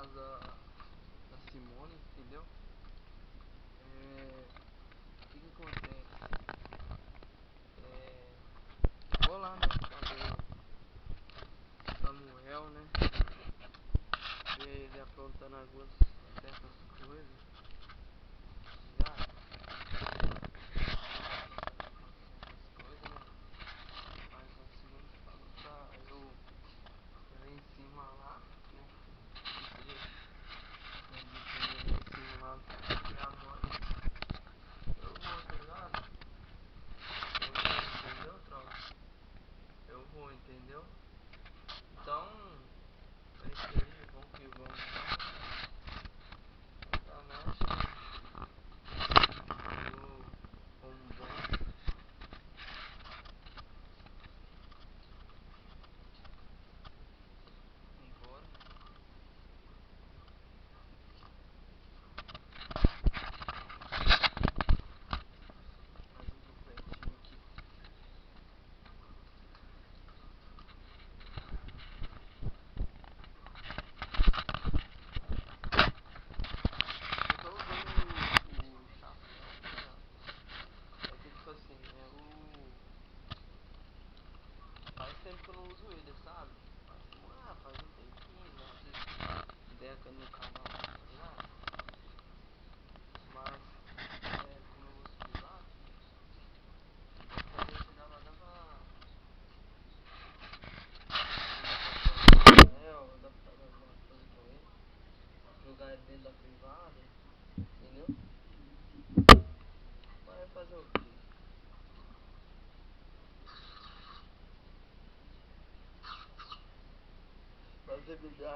casa da Simone, entendeu? O que acontece? Vou lá, né, fazer o Samuel, né, ver ele aprontando algumas certas coisas, já, né, mas a Simone falou pra eu ir lá em cima lá, né, lá em cima lá, minha mãe, eu vou, tá ligado? Entendeu, troca? Eu vou, entendeu? Então, é isso aí, vamos que vamos. Tá nessa, vamos embora. Mais um dupletinho aqui. Eu tô usando o chapéu, tá? É que tipo assim, faz tempo que eu não uso ele, sabe? Faz um tempinho, né? Que deca no canal, tá ligado? Mas, como eu uso Pilates, talvez chegar lá dava dá pra fazer alguma coisa com ele, jogar ele dentro da privada, entendeu? Vai fazer o quê? Fazer beber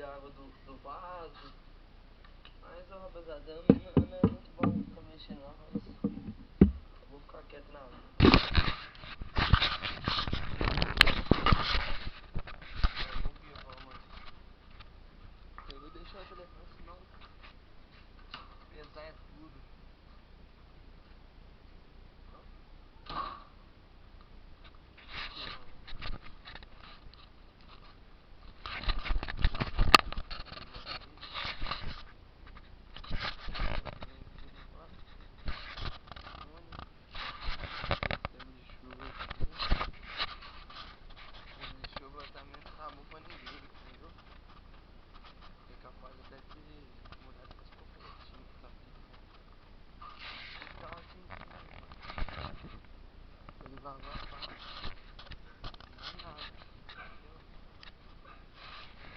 água do vaso. Mas, ó, rapaziada, não é muito bom ficar mexendo lá, mas eu vou ficar quieto na hora. Vamos que vamos. Eu vou deixar o telefone, senão pesar é tudo. Chuva também não tá bom pra ninguém, entendeu? É capaz até de mudar de cobertinho também. Então aqui em cima, ele vai lavar, não é nada, entendeu?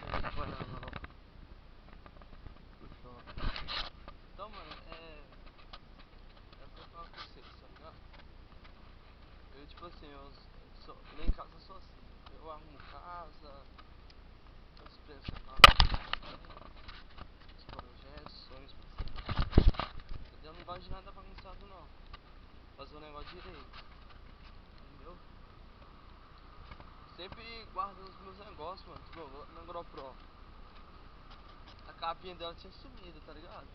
Ele vai lavar o shopping. Então, mano, pra falar com vocês, tá ligado? Eu, tipo assim, lá em casa eu sou assim, eu arrumo casa, eu expresso os projetos, sonhos pra ser. Eu não gosto de nada bagunçado não, fazer o negócio direito, entendeu? Sempre guardo os meus negócios, mano, tipo, na GoPro. A capinha dela tinha sumido, tá ligado?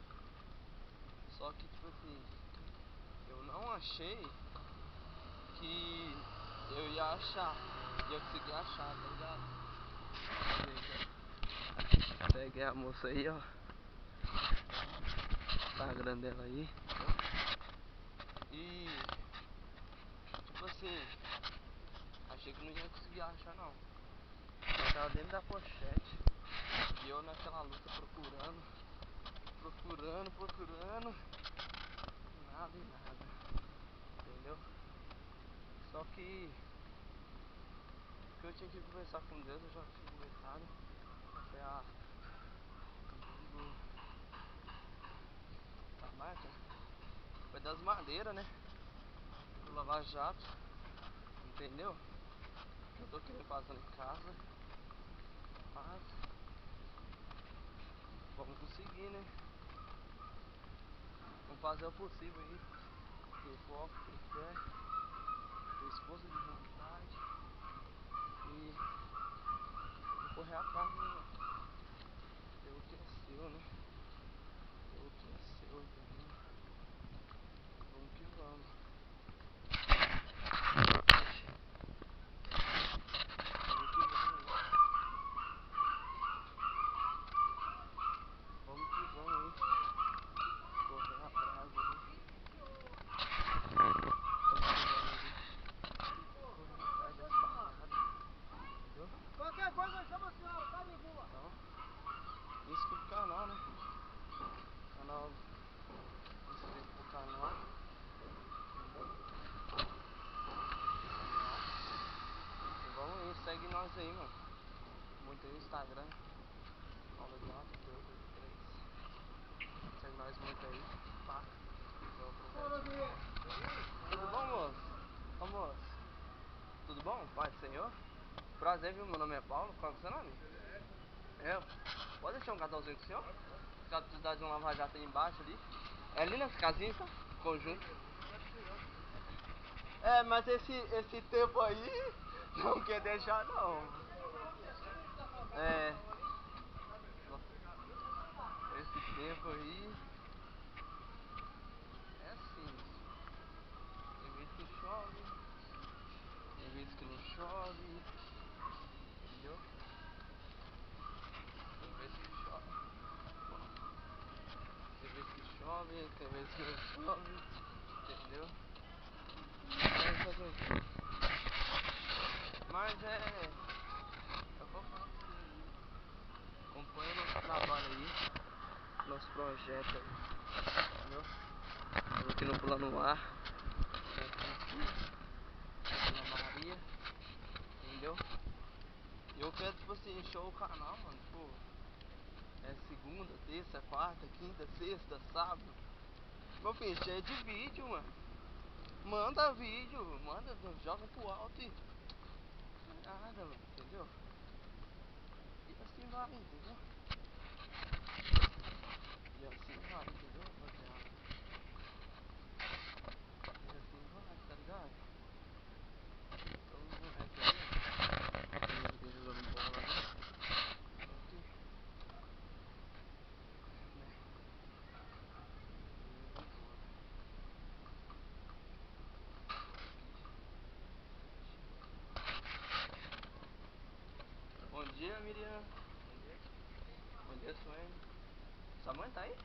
Só que, tipo assim, eu não achei que eu ia achar, ia conseguir achar, tá ligado? Peguei a moça aí, ó, Instagram dela aí. E, tipo assim, achei que não ia conseguir achar não. Ela tava dentro da pochete. E eu naquela luta procurando. Nada e nada. Entendeu? Só que eu tinha que conversar com Deus, eu já tinha conversado. Foi a comigo. A marca foi das madeiras, né? Do Lava Jato. Entendeu? Que eu tô querendo fazer em casa. Mas vamos conseguir, né? Vamos fazer o possível aí. Ter foco, ter fé, ter esforço de vontade. E correr atrás, né? Ter o que é seu, né? Ter o que é seu, entendeu? Vamos que vamos. Vamos que vamos. nós aí, mano. Muito aí no Instagram. Paulo Gato, 283. Segue nós muito aí. Pá. Tudo bom, moço? Ô, moço. Tudo bom? Pai do Senhor? Prazer, viu? Meu nome é Paulo. Qual é o seu nome? Eu. Pode deixar um cartãozinho com o senhor? Se caso precisar de um lava-jato aí embaixo ali. É ali nas casinhas, tá? Conjunto. É, mas esse tempo aí não quer deixar não. É. Esse tempo aí é assim. Tem vezes que chove, tem vezes que não chove, entendeu? Tem vezes que chove, tem vezes que chove, tem vezes que não chove, entendeu? Mas fazer o quê? Mas eu vou falar pra você aí. Acompanha nosso trabalho aí, nosso projeto aí, entendeu? Tô aqui no Plano Ar, na Maria, entendeu? E eu quero, tipo assim, encher o canal, mano, tipo, é segunda, terça, quarta, quinta, sexta, sábado. Meu filho, cheio de vídeo, mano. Manda vídeo, manda, joga pro alto e nada, mano, entendeu? E assim vai, entendeu? E assim vai, entendeu, rapaziada? E assim vai, tá ligado? Então, moleque aí, tem jogando bola ali. Pronto. Né? Bom dia, Miriam. Bom dia, Suene. Sua mãe tá aí?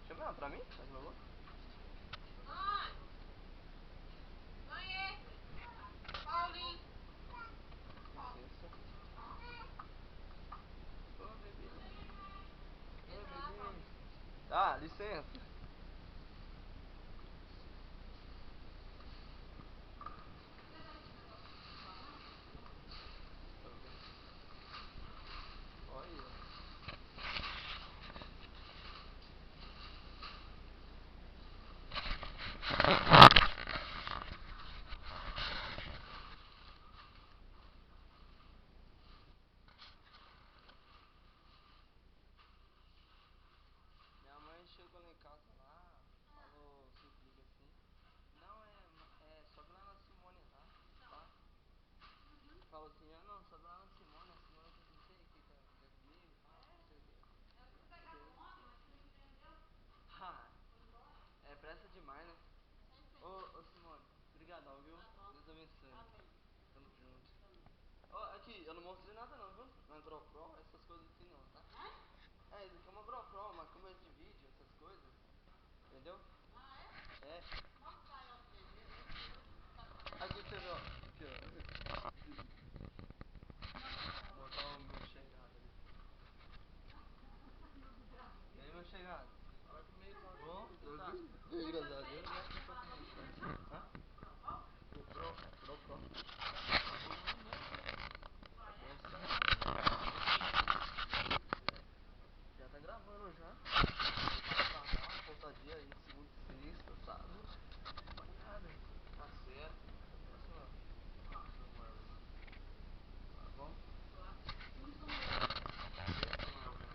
Chama ela pra mim, faz favor. Paulinho. Licença. Ô, bebê. Ô, bebê. Ah, licença. Olha. Minha mãe chegou lá em casa lá, falou, se liga assim. Não, sobe lá na Simone lá, tá? Falou assim, ah não, sobe lá na Simone, a Simone não sei o que quer comigo e tal, não sei o que. Ah, é pressa demais, né? Ô Simone, brigadão, viu? Deus abençoe. Tamo junto. Ó, aqui, eu não mostrei nada não, viu? Na GoPro, essas coisas assim não, tá? É, isso aqui é uma GoPro, uma câmera de vídeo, essas coisas. Entendeu? É. Aqui você vê, ó. Aqui, ó. Vou botar o meu chegado ali. E aí, meu chegado? Bom, tranquilo. Graças a Deus. Hã? GoPro. Já tá gravando já. Falta dia aí, segunda e sexta, sábado. Nada. Tá certo. Tá bom?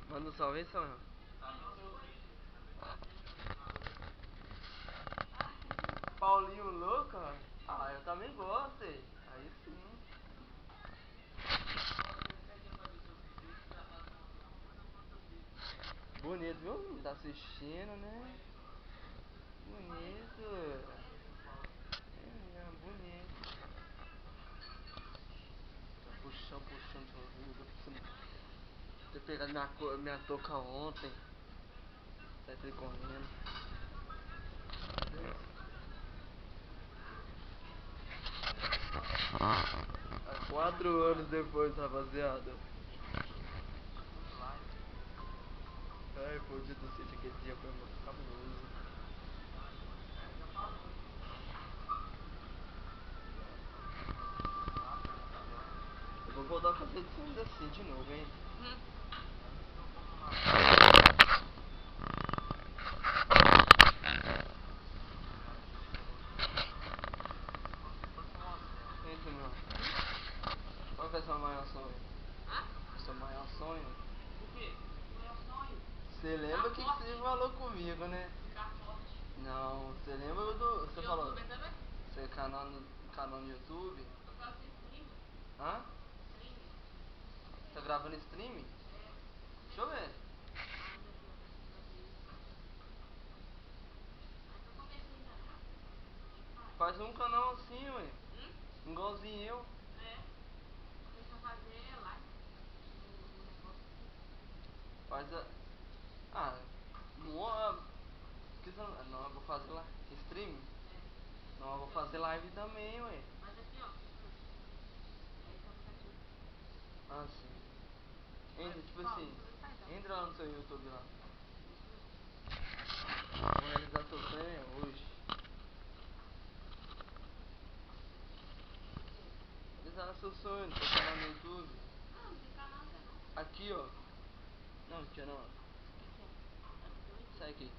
Manda um salve aí, Samuel. Paulinho louco, ó. Ah, eu também gosto, hein? Aí sim. Bonito, viu? Tá assistindo, né? Bonito. É, bonito. Tá puxando suas blusas pra você ter pegado minha touca ontem. Sai correndo. Há 4 anos depois, rapaziada. Ai, foi o dia do sítio, aquele dia foi muito cabuloso. assim de novo, hein? Entra, meu. Qual que é o seu maior sonho? O seu maior sonho? O quê? O meu sonho? Você lembra que você falou comigo, né? Ficar forte. Não, você lembra do... Você falou... YouTube também? Seu canal no YouTube? Eu faço stream. Hã? Stream. Tá gravando stream? Deixa eu ver. Faz um canal assim, ué. Igualzinho eu. Deixa eu fazer live. Faz a... Ah, não... Não, eu vou fazer lá. Stream? Não, eu vou fazer live também, ué. Mas aqui, ó. Esse aplicativo. Ah, sim. Entra, tipo assim. Entra lá no seu YouTube lá. Vou realizar seu sonho hoje. Realizar seu sonho no seu canal no YouTube. Não, não tem canal ainda não. Aqui, ó. Não, aqui não. Sai aqui.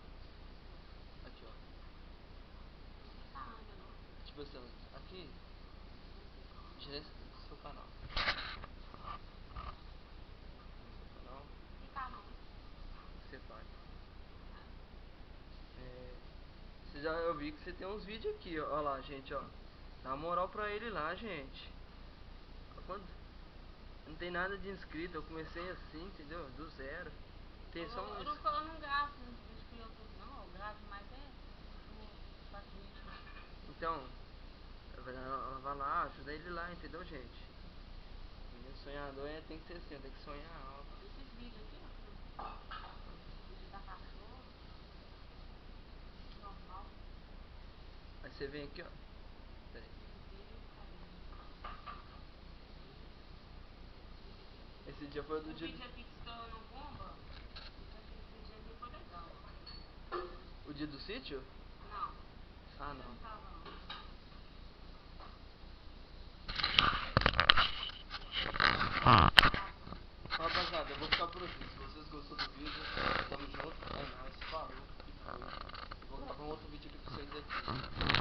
Aqui, ó. Não tem canal ainda não. Tipo assim, aqui. Direto do seu canal. Seu canal. Tem canal. Você faz. Você já, eu vi que você tem uns vídeos aqui, ó. Olha lá, gente, ó. Dá moral pra ele lá, gente. Quando não tem nada de inscrito, eu comecei assim, entendeu? Do zero. Tem só uns... Eu não gravo vídeo pro YouTube não, eu gravo mais no faço vídeo não. Então, vai lá, ajuda ele lá, entendeu, gente? Menino sonhador tem que ser assim, tem que sonhar alto. Esses vídeos aqui, ó. Vídeo da cachorra. Normal. Aí você vem aqui, ó. Pera aí. Esse dia foi do O dia... vídeo aqui que estourou no bomba. Esse vídeo aqui foi legal. O dia do sítio? Não. Ah, Eu não não. tava não.